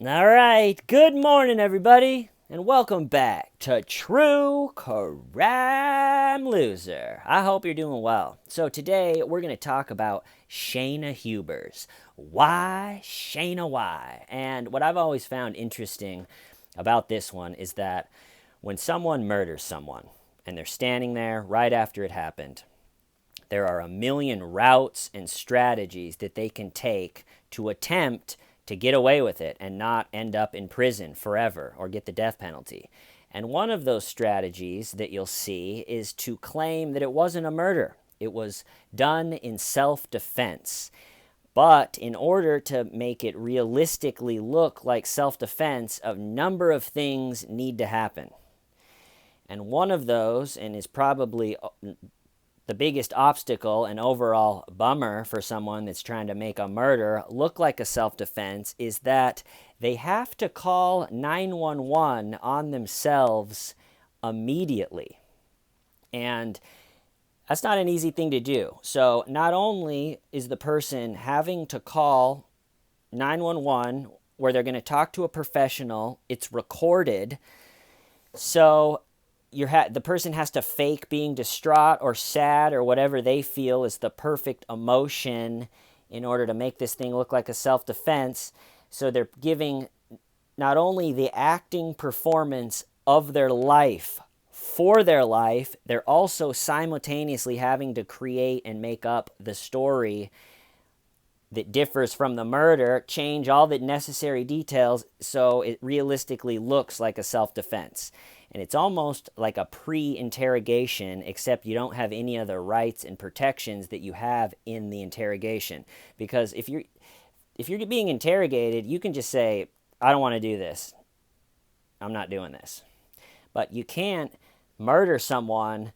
All right, good morning, everybody, and welcome back to True Crime Loser. I hope you're doing well. So, today we're going to talk about Shayna Hubers. Why, Shayna, why? And what I've always found interesting about this one is that when someone murders someone and they're standing there right after it happened, there are a million routes and strategies that they can take to attempt to get away with it and not end up in prison forever or get the death penalty. And one of those strategies that you'll see is to claim that it wasn't a murder. It was done in self-defense. But in order to make it realistically look like self-defense, a number of things need to happen. And one of those, and is probably the biggest obstacle and overall bummer for someone that's trying to make a murder look like a self-defense, is that they have to call 911 on themselves immediately. And that's not an easy thing to do. So not only is the person having to call 911 where they're going to talk to a professional, it's recorded. So the person has to fake being distraught or sad or whatever they feel is the perfect emotion in order to make this thing look like a self-defense. So they're giving not only the acting performance of their life for their life, they're also simultaneously having to create and make up the story that differs from the murder, change all the necessary details so it realistically looks like a self-defense. And it's almost like a pre-interrogation, except you don't have any of the rights and protections that you have in the interrogation. Because if you're being interrogated, you can just say, I don't want to do this. I'm not doing this. But you can't murder someone,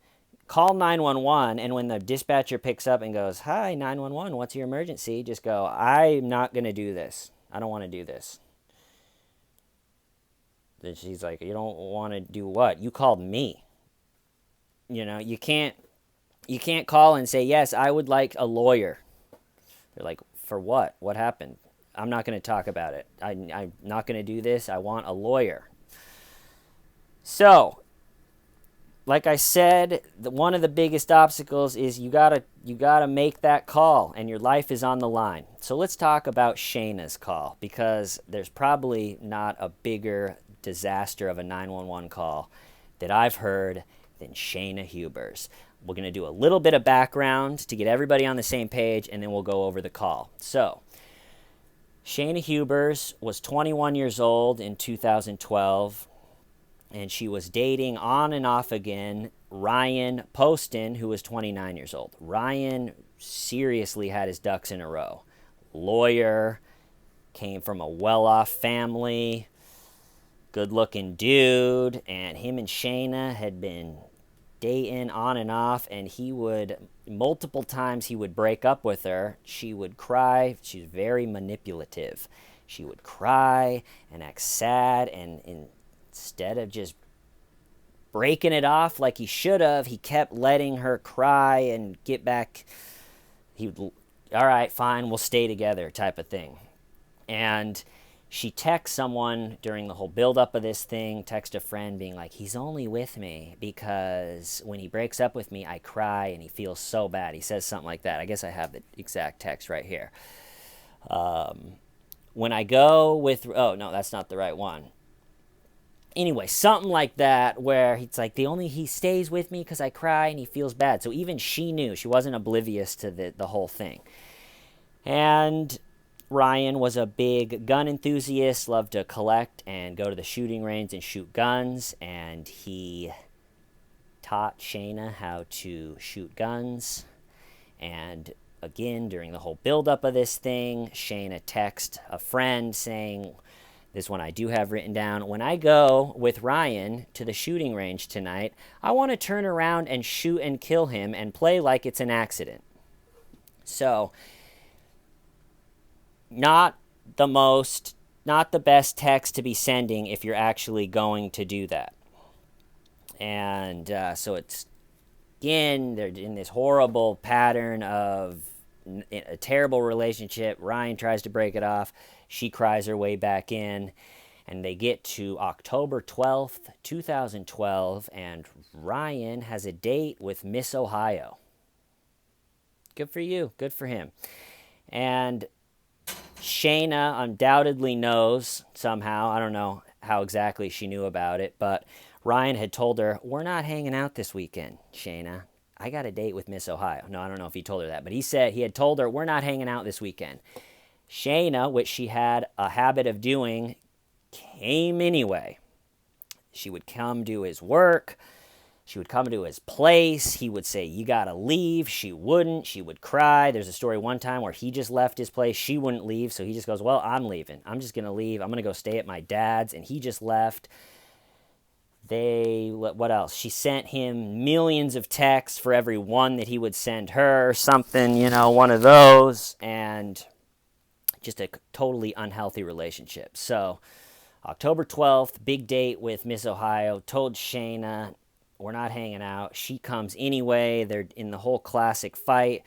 call 911, and when the dispatcher picks up and goes, hi, 911, what's your emergency? Just go, I'm not going to do this. I don't want to do this. Then she's like, you don't want to do what? You called me. You can't call and say, yes, I would like a lawyer. They're like, for what? What happened? I'm not going to talk about it. I'm not going to do this. I want a lawyer. So, like I said, one of the biggest obstacles is you gotta make that call, and your life is on the line. So let's talk about Shayna's call, because there's probably not a bigger disaster of a 911 call that I've heard than Shayna Hubers. We're going to do a little bit of background to get everybody on the same page, and then we'll go over the call. So, Shayna Hubers was 21 years old in 2012, and she was dating on and off again Ryan Poston, who was 29 years old. Ryan seriously had his ducks in a row. Lawyer, came from a well-off family, good-looking dude, and him and Shayna had been dating on and off, and multiple times he would break up with her. She would cry. She's very manipulative. She would cry and act sad, and instead of just breaking it off like he should have, he kept letting her cry and get back. He would, all right, fine, we'll stay together type of thing. And she texts someone during the whole buildup of this thing, text a friend being like, he's only with me because when he breaks up with me, I cry and he feels so bad. He says something like that. I guess I have the exact text right here. When I go with, oh, no, that's not the right one. Anyway, something like that, where it's like he stays with me because I cry and he feels bad. So even she knew. She wasn't oblivious to the whole thing. And Ryan was a big gun enthusiast, loved to collect and go to the shooting range and shoot guns. And he taught Shayna how to shoot guns. And again, during the whole buildup of this thing, Shayna texted a friend saying, this one I do have written down, when I go with Ryan to the shooting range tonight, I want to turn around and shoot and kill him and play like it's an accident. So, not the best text to be sending if you're actually going to do that. And so it's, again, they're in this horrible pattern of a terrible relationship. Ryan tries to break it off. She cries her way back in. And they get to October 12th, 2012, and Ryan has a date with Miss Ohio. Good for you. Good for him. And Shayna undoubtedly knows somehow. I don't know how exactly she knew about it, but Ryan had told her, we're not hanging out this weekend, Shayna. I got a date with Miss Ohio. No, I don't know if he told her that, but he had told her, we're not hanging out this weekend. Shayna, which she had a habit of doing, came anyway. She would come do his work. She would come to his place. He would say, you gotta leave. She wouldn't. She would cry. There's a story one time where he just left his place. She wouldn't leave, so he just goes, well, I'm leaving. I'm just gonna leave. I'm gonna go stay at my dad's, and he just left. What else? She sent him millions of texts for every one that he would send her, something, one of those, and just a totally unhealthy relationship. So October 12th, big date with Miss Ohio, told Shayna, we're not hanging out. She comes anyway. They're in the whole classic fight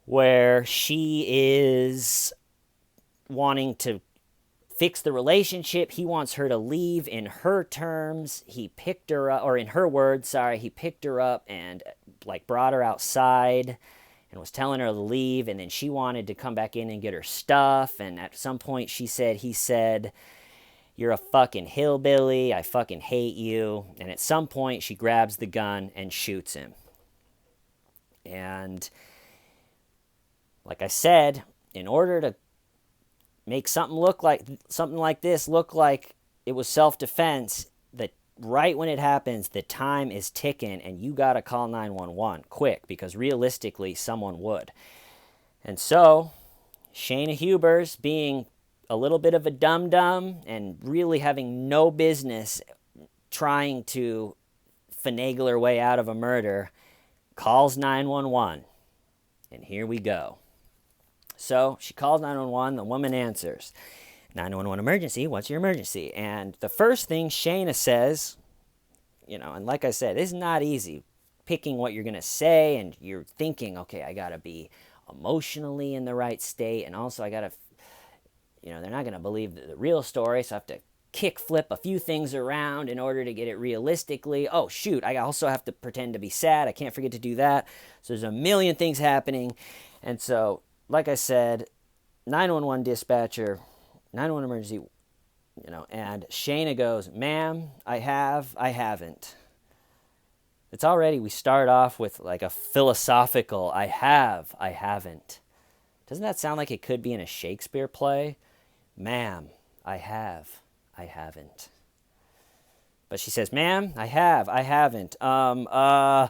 where she is wanting to fix the relationship. He wants her to leave in her terms. He picked her up, or in her words, sorry, he picked her up and brought her outside and was telling her to leave, and then she wanted to come back in and get her stuff, and at some point he said, you're a fucking hillbilly, I fucking hate you, and at some point she grabs the gun and shoots him. And like I said, in order to make something like this look like it was self-defense, that right when it happens, the time is ticking, and you gotta call 911 quick, because realistically someone would. And so Shayna Hubers, being a little bit of a dum-dum and really having no business trying to finagle her way out of a murder, calls 911. And here we go. So she calls 911. The woman answers. 911 emergency. What's your emergency? And the first thing Shayna says, and like I said, it's not easy picking what you're going to say, and you're thinking, okay, I got to be emotionally in the right state, and also I got to, they're not going to believe the real story, so I have to kick flip a few things around in order to get it realistically. Oh, shoot, I also have to pretend to be sad. I can't forget to do that. So there's a million things happening. And so, like I said, 911 dispatcher, 911 emergency, and Shayna goes, ma'am, I haven't. It's already, we start off with like a philosophical, I haven't. Doesn't that sound like it could be in a Shakespeare play? Ma'am, I haven't. But she says, ma'am, I haven't. I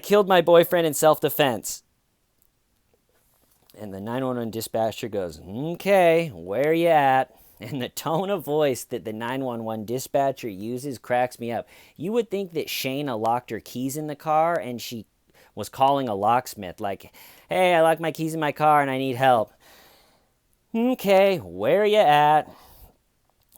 killed my boyfriend in self-defense. And the 911 dispatcher goes, okay, where you at? And the tone of voice that the 911 dispatcher uses cracks me up. You would think that Shayna locked her keys in the car and she was calling a locksmith, like, hey, I locked my keys in my car and I need help. Okay, where you at?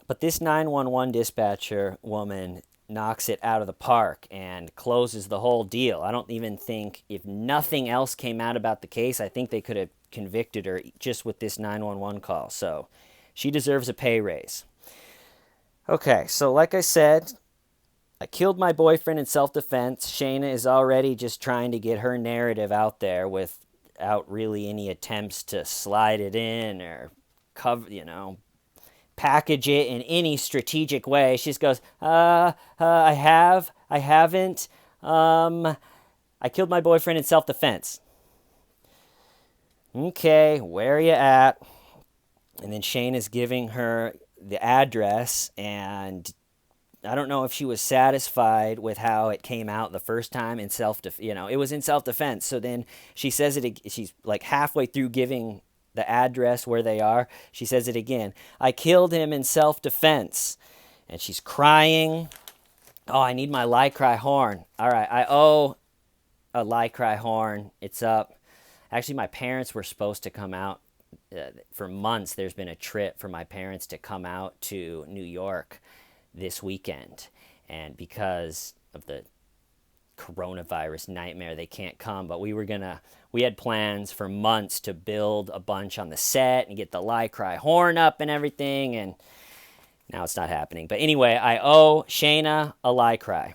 But this 911 dispatcher woman knocks it out of the park and closes the whole deal. I don't even think, if nothing else came out about the case, I think they could have convicted her just with this 911 call. So she deserves a pay raise. Okay, so like I said, I killed my boyfriend in self-defense. Shayna is already just trying to get her narrative out there without really any attempts to slide it in or cover, package it in any strategic way. She just goes, I haven't. I killed my boyfriend in self-defense. Okay, where are you at? And then Shane is giving her the address, and I don't know if she was satisfied with how it came out the first time in it was in self-defense. So then she says it, she's like halfway through giving the address where they are. She says it again. I killed him in self-defense. And she's crying. Oh, I need my lie-cry horn. All right, I owe a lie-cry horn. It's up. Actually, my parents were supposed to come out. For months, there's been a trip for my parents to come out to New York this weekend. And because of the coronavirus nightmare. They can't come, but we had plans for months to build a bunch on the set and get the lie cry horn up and everything, and now it's not happening. But anyway, I owe Shayna a lie cry.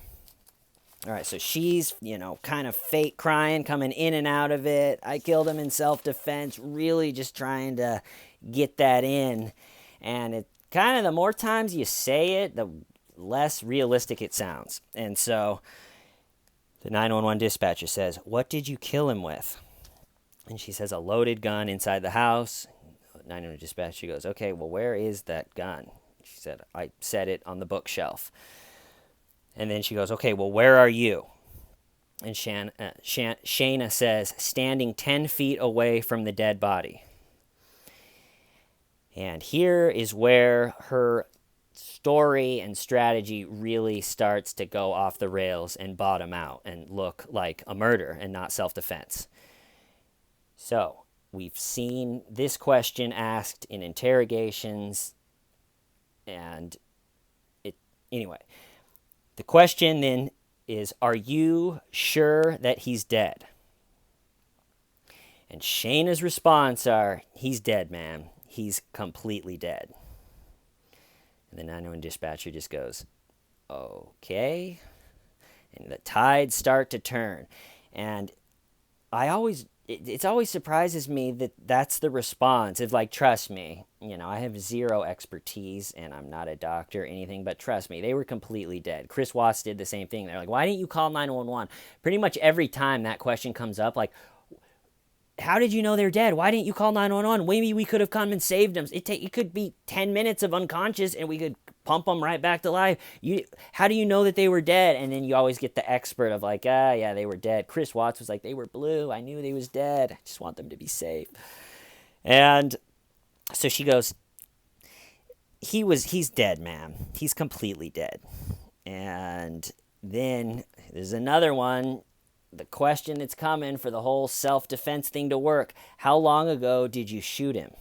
All right, so she's, kind of fake crying, coming in and out of it. I killed him in self-defense, really just trying to get that in. And it kind of, the more times you say it, the less realistic it sounds. And so the 911 dispatcher says, "What did you kill him with?" And she says, "A loaded gun inside the house." 911 dispatcher goes, "Okay, well, where is that gun?" She said, "I set it on the bookshelf." And then she goes, "Okay, well, where are you?" And Shayna says, "Standing 10 feet away from the dead body." And here is where her story and strategy really starts to go off the rails and bottom out and look like a murder and not self-defense. So we've seen this question asked in interrogations, and anyway. The question then is, are you sure that he's dead? And Shayna's response are, "He's dead, ma'am. He's completely dead." And the 911 dispatcher just goes, "Okay." And the tides start to turn. And it always surprises me that that's the response. It's like, trust me, I have zero expertise and I'm not a doctor or anything, but trust me, they were completely dead. Chris Watts did the same thing. They're like, "Why didn't you call 911? Pretty much every time that question comes up, like, "How did you know they're dead? Why didn't you call 911? Maybe we could have come and saved them." It could be 10 minutes of unconscious and we could pump them right back to life. How do you know that they were dead? And then you always get the expert of like, yeah, they were dead. Chris Watts was like, "They were blue. I knew they was dead. I just want them to be safe." And so she goes, he's dead, ma'am. He's completely dead." And then there's another one. The question that's coming for the whole self-defense thing to work: "How long ago did you shoot him?"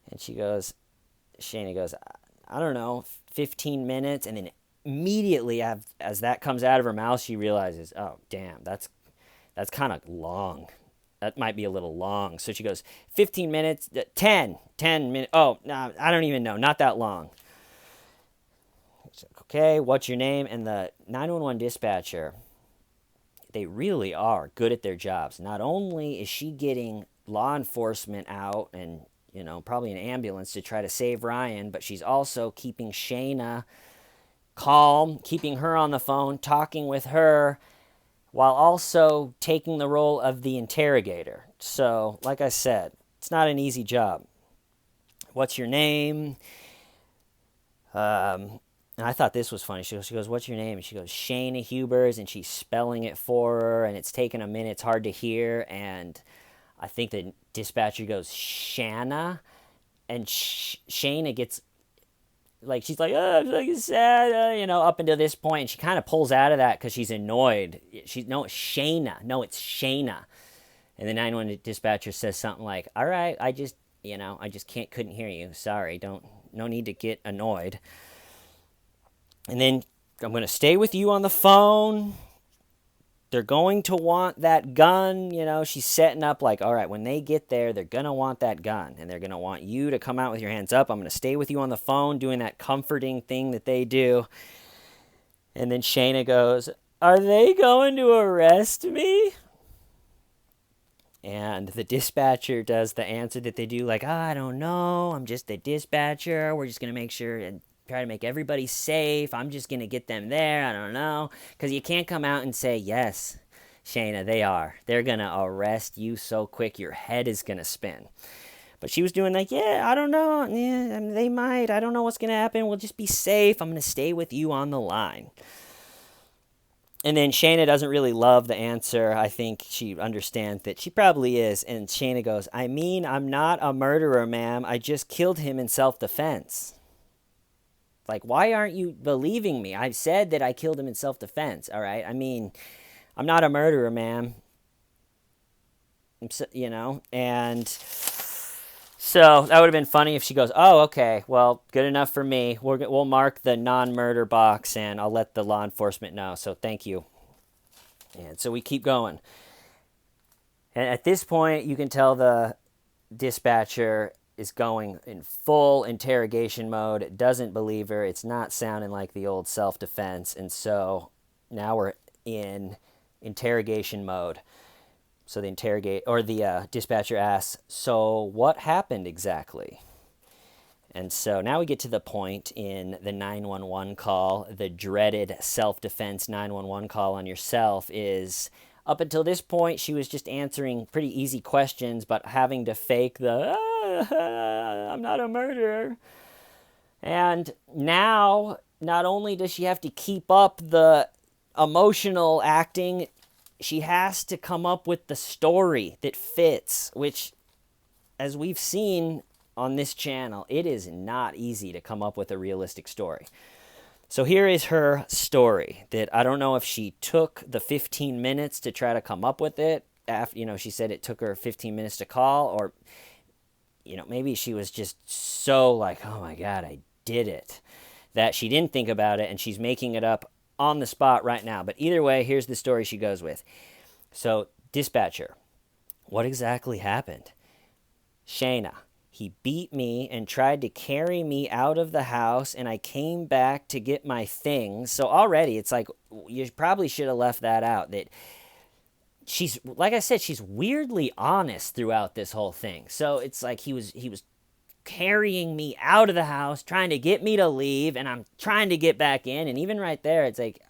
And Shayna goes, "I don't know, 15 minutes. And then immediately as that comes out of her mouth, she realizes, oh, damn, that's kind of long. That might be a little long. So she goes, 15 minutes, 10 minutes. Oh, no, I don't even know. Not that long. Okay, what's your name? And the 911 dispatcher, they really are good at their jobs. Not only is she getting law enforcement out and, probably an ambulance to try to save Ryan, but she's also keeping Shayna calm, keeping her on the phone, talking with her, while also taking the role of the interrogator. So, like I said, it's not an easy job. "What's your name?" And I thought this was funny. She goes, "What's your name?" And she goes, "Shayna Hubers," and she's spelling it for her, and it's taking a minute. It's hard to hear, and I think the dispatcher goes, "Shanna," and Shayna gets, like, she's like, "Oh, I'm like sad," up until this point, and she kind of pulls out of that because she's annoyed. It's Shayna. No, it's Shayna. And the 911 dispatcher says something like, "All right, I just couldn't hear you. Sorry, no need to get annoyed. And then I'm going to stay with you on the phone. They're going to want that gun." She's setting up like, all right, when they get there, they're going to want that gun. And they're going to want you to come out with your hands up. I'm going to stay with you on the phone, doing that comforting thing that they do. And then Shayna goes, "Are they going to arrest me?" And the dispatcher does the answer that they do, like, "I don't know. I'm just the dispatcher. We're just going to make sure and try to make everybody safe. I'm just going to get them there. I don't know." Because you can't come out and say, "Yes, Shayna, they are. They're going to arrest you so quick, your head is going to spin." But she was doing like, "Yeah, I don't know. Yeah, they might. I don't know what's going to happen. We'll just be safe. I'm going to stay with you on the line." And then Shayna doesn't really love the answer. I think she understands that she probably is. And Shayna goes, I'm not a murderer, ma'am. I just killed him in self-defense." Like, why aren't you believing me? I said that I killed him in self-defense, all right? I'm not a murderer, ma'am. And so that would have been funny if she goes, "Oh, okay, well, good enough for me. We'll mark the non-murder box, and I'll let the law enforcement know. So thank you." And so we keep going. And at this point, you can tell the dispatcher is going in full interrogation mode, doesn't believe her. It's not sounding like the old self-defense. And so now we're in interrogation mode. So the dispatcher asks, "So what happened exactly?" And so now we get to the point in the 911 call, the dreaded self-defense 911 call on yourself is, up until this point, she was just answering pretty easy questions, but having to fake I'm not a murderer. And now, not only does she have to keep up the emotional acting, she has to come up with the story that fits, which, as we've seen on this channel, it is not easy to come up with a realistic story. So here is her story that I don't know if she took the 15 minutes to try to come up with it. After, she said it took her 15 minutes to call, or, maybe she was just so like, oh my God, I did it, that she didn't think about it and she's making it up on the spot right now. But either way, here's the story she goes with. So, dispatcher, what exactly happened? Shayna, he beat me and tried to carry me out of the house, and I came back to get my things. So already it's like, you probably should have left that out. That she's, like I said, she's weirdly honest throughout this whole thing. So it's like he was carrying me out of the house, trying to get me to leave, and I'm trying to get back in. And even right there, it's like,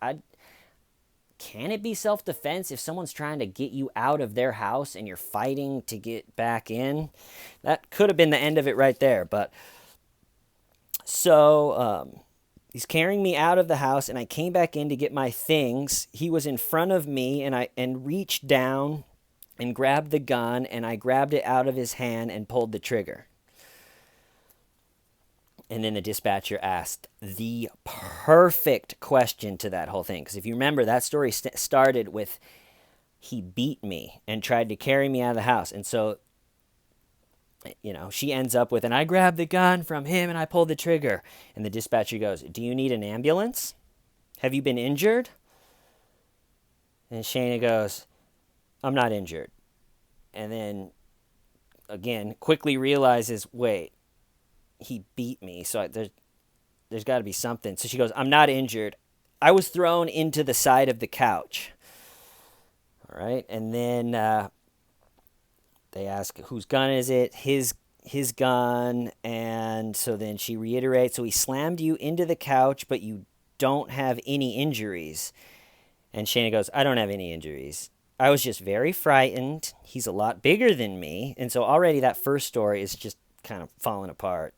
can it be self-defense if someone's trying to get you out of their house and you're fighting to get back in? That could have been the end of it right there. But so he's carrying me out of the house, and I came back in to get my things. He was in front of me, and reached down and grabbed the gun, and I grabbed it out of his hand and pulled the trigger. And then the dispatcher asked the perfect question to that whole thing. Because if you remember, that story started with, he beat me and tried to carry me out of the house. And so, she ends up with, and I grabbed the gun from him and I pulled the trigger. And the dispatcher goes, "Do you need an ambulance? Have you been injured?" And Shayna goes, "I'm not injured." And then, again, quickly realizes, wait, he beat me, so there's got to be something. So she goes, "I'm not injured. I was thrown into the side of the couch." All right, and then they ask, "Whose gun is it?" His gun. And so then she reiterates, "So he slammed you into the couch, but you don't have any injuries." And Shayna goes, "I don't have any injuries. I was just very frightened. He's a lot bigger than me." And so already that first story is just kind of falling apart.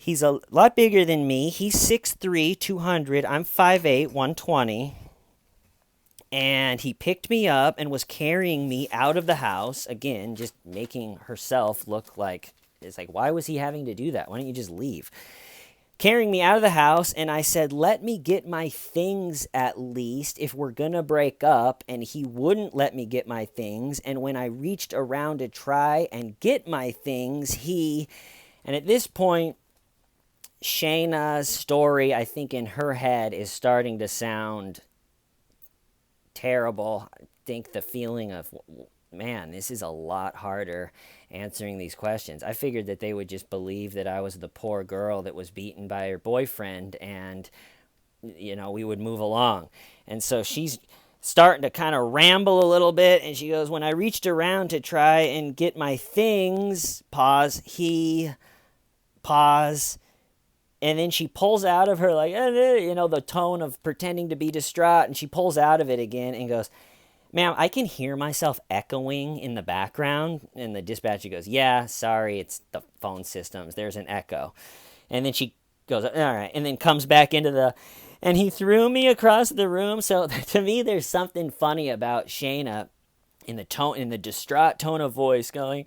"He's a lot bigger than me. He's 6'3", 200. I'm 5'8", 120. And he picked me up and was carrying me out of the house." Again, just making herself look like, it's like, why was he having to do that? Why don't you just leave? "Carrying me out of the house, and I said, 'Let me get my things at least if we're going to break up.' And he wouldn't let me get my things. And when I reached around to try and get my things, And at this point, Shayna's story, I think in her head, is starting to sound terrible. I think the feeling of, man, this is a lot harder answering these questions. I figured that they would just believe that I was the poor girl that was beaten by her boyfriend, and, we would move along. And so she's starting to kind of ramble a little bit, and she goes, "When I reached around to try and get my things," pause, pause, and then she pulls out of her, like, the tone of pretending to be distraught, and she pulls out of it again and goes, "Ma'am, I can hear myself echoing in the background." And the dispatcher goes, "Yeah, sorry, it's the phone systems. There's an echo." And then she goes, "All right," and then comes back into and he threw me across the room. So to me, there's something funny about Shayna in the distraught tone of voice going,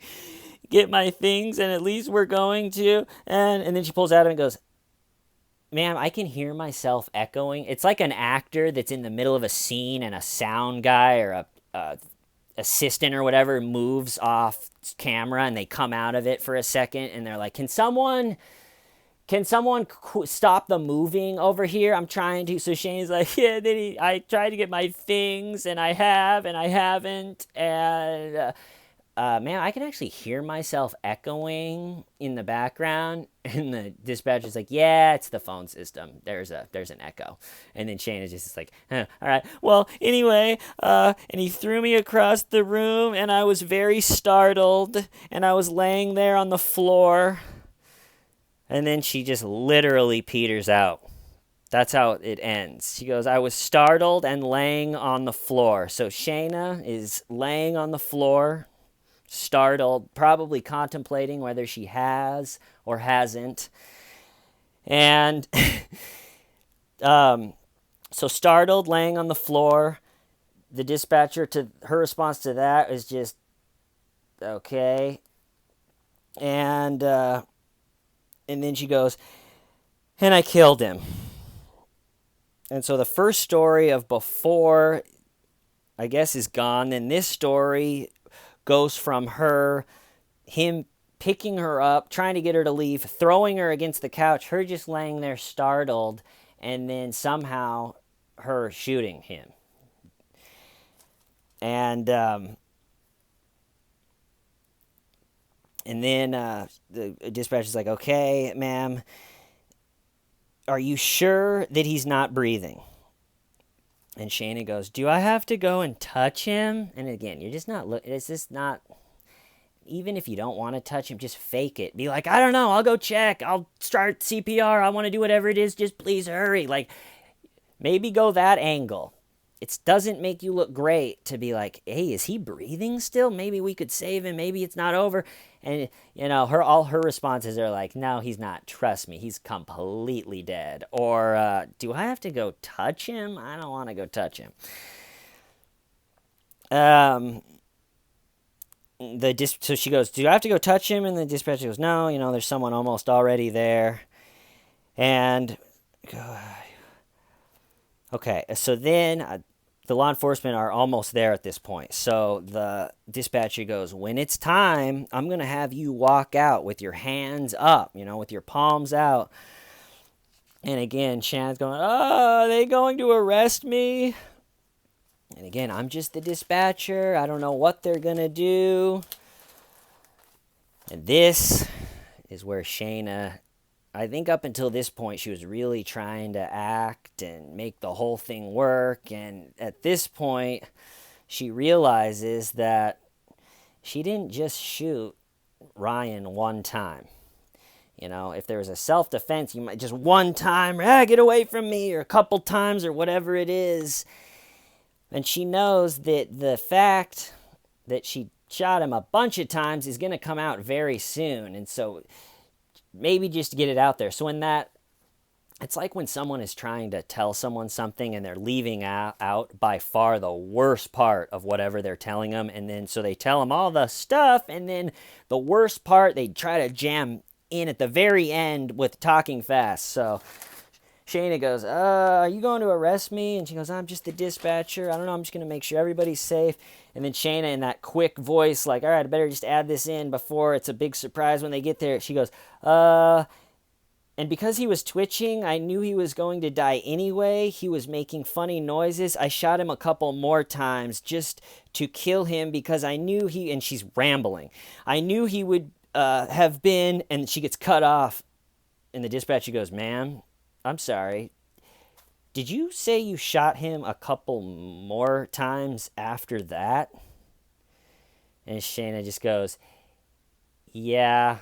"Get my things, and at least we're going to," and then she pulls out of it and goes, "Ma'am, I can hear myself echoing." It's like an actor that's in the middle of a scene and a sound guy or a assistant or whatever moves off camera and they come out of it for a second and they're like, "Can someone can someone stop the moving over here? I'm trying to. So Shane's like, yeah, I tried to get my things, and I have, and I haven't. And man, I can actually hear myself echoing in the background. And the dispatcher's like, yeah, it's the phone system. There's an echo. And then Shane is just like, all right. Well, anyway, and he threw me across the room, and I was very startled, and I was laying there on the floor. And then she just literally peters out. That's how it ends. She goes, I was startled and laying on the floor. So Shayna is laying on the floor, startled, probably contemplating whether she has or hasn't. And so startled, laying on the floor. The dispatcher, to her response to that is just, okay. And then she goes, and I killed him. And so the first story of before, I guess, is gone. Then this story goes from him picking her up, trying to get her to leave, throwing her against the couch, her just laying there startled, and then somehow her shooting him. And then the dispatcher's like, okay, ma'am, are you sure that he's not breathing? And Shayna goes, do I have to go and touch him? And again, you're just not, it's just not, even if you don't want to touch him, just fake it. Be like, I don't know, I'll go check, I'll start CPR, I want to do whatever it is, just please hurry. Like, maybe go that angle. It doesn't make you look great to be like, hey, is he breathing still? Maybe we could save him. Maybe it's not over. And, all her responses are like, no, he's not. Trust me, he's completely dead. Or, do I have to go touch him? I don't want to go touch him. So she goes, do I have to go touch him? And the dispatcher goes, no, there's someone almost already there. And, okay, so then the law enforcement are almost there at this point. So the dispatcher goes, when it's time, I'm going to have you walk out with your hands up, with your palms out. And again, Shannon's going, oh, are they going to arrest me? And again, I'm just the dispatcher. I don't know what they're going to do. And this is where Shayna, I think up until this point, she was really trying to act and make the whole thing work. And at this point, she realizes that she didn't just shoot Ryan one time. If there was a self-defense, you might just one time, get away from me, or a couple times, or whatever it is. And she knows that the fact that she shot him a bunch of times is going to come out very soon. And so maybe just to get it out there. So it's like when someone is trying to tell someone something and they're leaving out by far the worst part of whatever they're telling them. And then so they tell them all the stuff, and then the worst part they try to jam in at the very end with talking fast. So Shayna goes, are you going to arrest me? And she goes, I'm just the dispatcher. I don't know, I'm just going to make sure everybody's safe. And then Shayna, in that quick voice, like, all right, I better just add this in before it's a big surprise when they get there. She goes, and because he was twitching, I knew he was going to die anyway. He was making funny noises. I shot him a couple more times just to kill him because I knew and she's rambling. I knew he would have been, and she gets cut off. And the dispatcher goes, ma'am, I'm sorry. Did you say you shot him a couple more times after that? And Shayna just goes, yeah.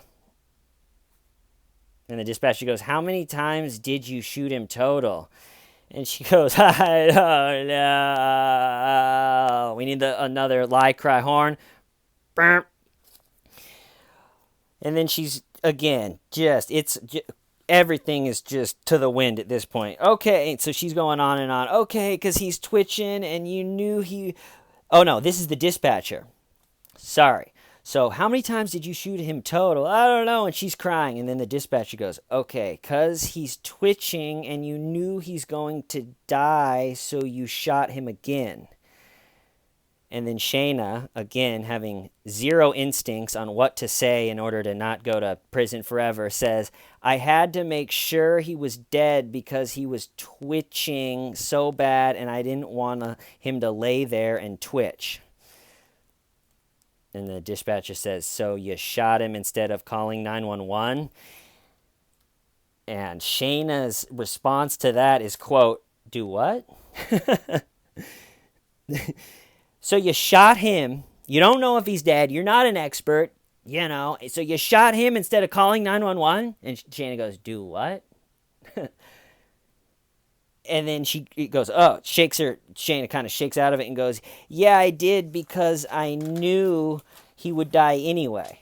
And the dispatcher goes, how many times did you shoot him total? And she goes, I don't know. We need another lie cry horn. And then she's, again, everything is just to the wind at this point. Okay, so she's going on and on. Okay, because he's twitching and you knew Oh, no, this is the dispatcher. Sorry. So how many times did you shoot him total? I don't know. And she's crying. And then the dispatcher goes, okay, because he's twitching and you knew he's going to die, so you shot him again. And then Shayna, again, having zero instincts on what to say in order to not go to prison forever, says, I had to make sure he was dead because he was twitching so bad and I didn't want him to lay there and twitch. And the dispatcher says, so you shot him instead of calling 911? And Shayna's response to that is, quote, do what? So you shot him. You don't know if he's dead. You're not an expert, So you shot him instead of calling 911? And Shayna goes, do what? And then she goes, shakes her. Shayna kind of shakes out of it and goes, yeah, I did because I knew he would die anyway.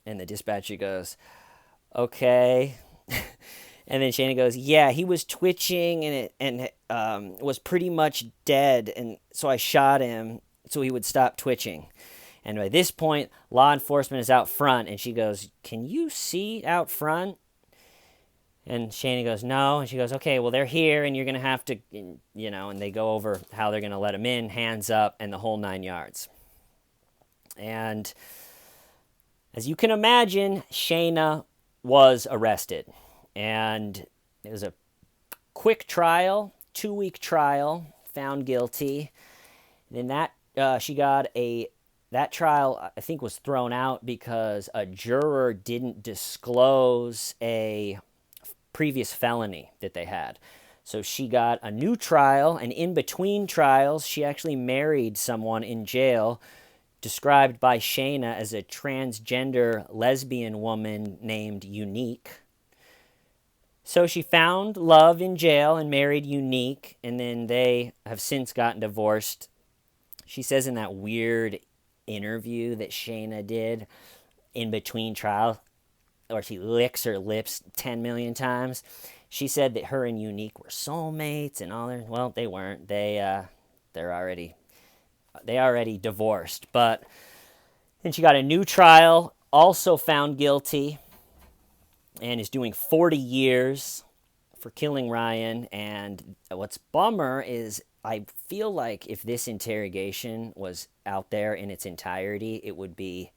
And the dispatcher goes, okay. And then Shayna goes, yeah, he was twitching and was pretty much dead. And so I shot him so he would stop twitching. And by this point, law enforcement is out front. And she goes, can you see out front? And Shayna goes, no. And she goes, okay, well, they're here and you're going to have to, and they go over how they're going to let him in, hands up, and the whole 9 yards. And as you can imagine, Shayna was arrested. And it was a quick trial, 2-week trial, found guilty. And then that trial, I think, was thrown out because a juror didn't disclose a previous felony that they had. So she got a new trial, and in between trials, she actually married someone in jail described by Shayna as a transgender lesbian woman named Unique. So she found love in jail and married Unique, and then they have since gotten divorced. She says in that weird interview that Shayna did in between trials, or she licks her lips 10 million times, she said that her and Unique were soulmates and all their, well, they weren't. They already divorced. But then she got a new trial, also found guilty, and is doing 40 years for killing Ryan. And what's bummer is I feel like if this interrogation was out there in its entirety, it would be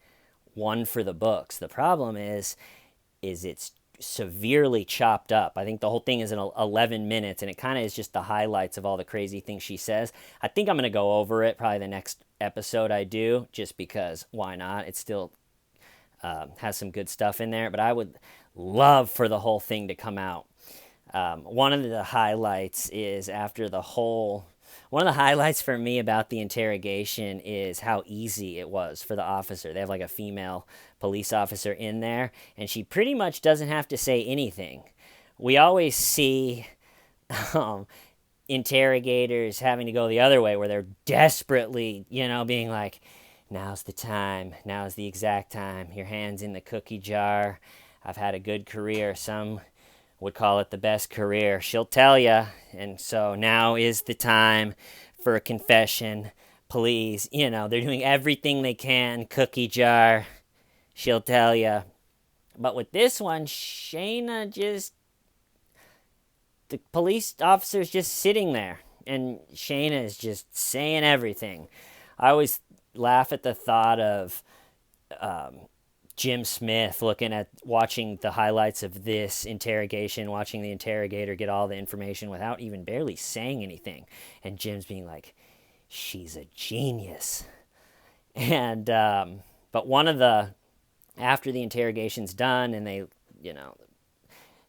one for the books. The problem is it's severely chopped up. I think the whole thing is in 11 minutes, and it kind of is just the highlights of all the crazy things she says. I think I'm going to go over it probably the next episode I do, just because why not? It still has some good stuff in there, but I would love for the whole thing to come out. One of the highlights is one of the highlights for me about the interrogation is how easy it was for the officer. They have like a female police officer in there, and she pretty much doesn't have to say anything. We always see interrogators having to go the other way, where they're desperately, being like, now's the time, now's the exact time, your hand's in the cookie jar, I've had a good career, some would call it the best career, she'll tell you, and so now is the time for a confession, please, they're doing everything they can, cookie jar, she'll tell you. But with this one, the police officer's just sitting there, and Shayna is just saying everything. I always laugh at the thought of Jim Smith watching the highlights of this interrogation, watching the interrogator get all the information without even barely saying anything. And Jim's being like, she's a genius. And, but after the interrogation's done and they,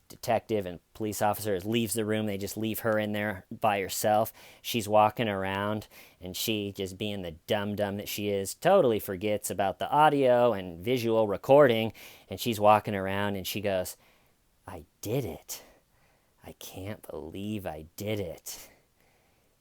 detective and police officer leaves the room, they just leave her in there by herself. She's walking around, and she, just being the dum-dum that she is, totally forgets about the audio and visual recording, and she's walking around and she goes, I did it. I can't believe I did it.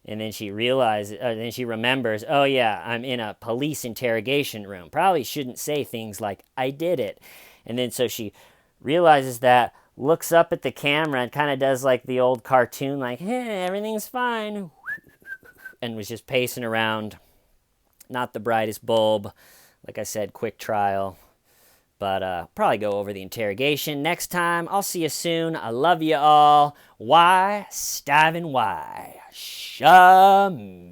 And then she remembers, oh yeah, I'm in a police interrogation room. Probably shouldn't say things like, I did it. And then so she realizes that, looks up at the camera and kind of does like the old cartoon, like, hey, everything's fine, and was just pacing around. Not the brightest bulb. Like I said, quick trial. But probably go over the interrogation next time. I'll see you soon. I love you all. Why? Stiving why? Shamita.